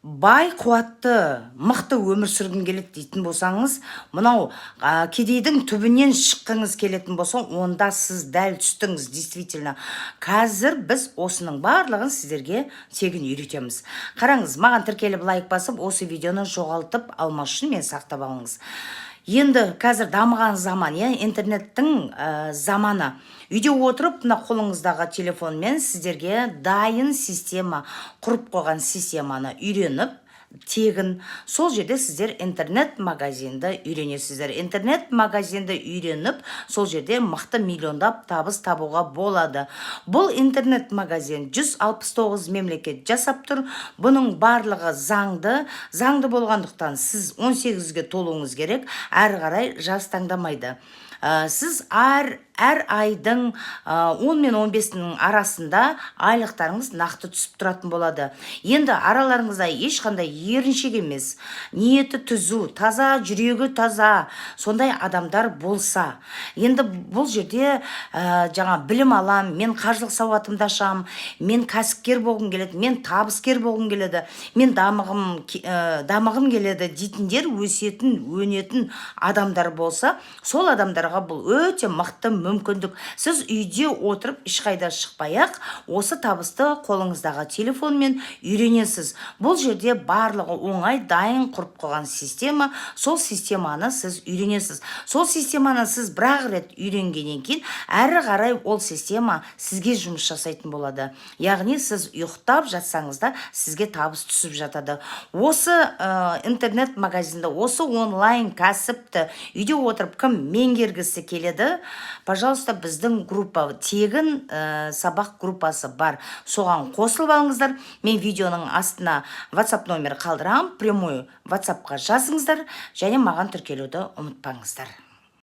бай, қуатты, мықты өмір сүргің келеді дейтін болсаңыз, мынау кедейдің түбінен шыққыңыз келетін болса, онда сіз дәл түстіңіз, действительно. Қазір біз осының барлығын сіздерге тегін үйретеміз. Қараңыз, маған тіркеліп лайк басып, осы видеоны жоғалтып алмас үшін мен сақтап алыңыз. Енді қазір дамыған заман, интернеттің заманы. Үйде отырып, мына қолыңыздағы телефонмен сіздерге дайын система, құрып қойған системаны үйреніп, тегін сол жерде сіздер интернет-магазинді үйренесіздер. Интернет-магазинді үйреніп, сол жерде мықты миллиондап табыс табуға болады. Бұл интернет-магазин 169 мемлекет жасап тұр. Бұның барлығы заңды болғандықтан сіз 18-ге толуыңыз керек, әрі қарай жас таңдамайды. Сіз әр айдың 10 мен 15-нің арасында айлықтарыңыз нақты түсіп тұратын болады. Енді араларыңызда ешқандай еріншек емес, ниеті түзу, таза, жүрегі таза, сондай адамдар болса. Енді бұл жерде жаңа білім алам, мен қаржылық сауатымды ашам, мен кәсіпкер болғым келеді, мен табыскер болғым келеді, мен дамығым келеді дейтіндер, өнетін адамдар болса, сол адамдарға бұл өте мықты мүмкіндік. Сіз үйде отырып, ешқайда шықпай-ақ, осы табысты қолыңыздағы телефонмен үйренесіз. Бұл жерде барлығы оңай, дайын құрып қойған система. Сол системаны сіз үйренесіз. Сол системаны сіз бір рет үйренгеннен кейін, әрі қарай ол система сізге жұмыс жасайтын болады. Яғни сіз ұйықтап жатсаңыз да сізге табыс түсіп жатады. Осы интернет-магазинді, осы онлайн кәсіпті үйде отырып кім меңгергісі келеді, пожалуйста, біздің группа, тегін сабақ группасы бар. Соған қосылып алыңыздар. Мен видеоның астына WhatsApp номер қалдырам, прямой WhatsAppқа жазыңыздар, және маған тіркелуді ұмытпаңыздар.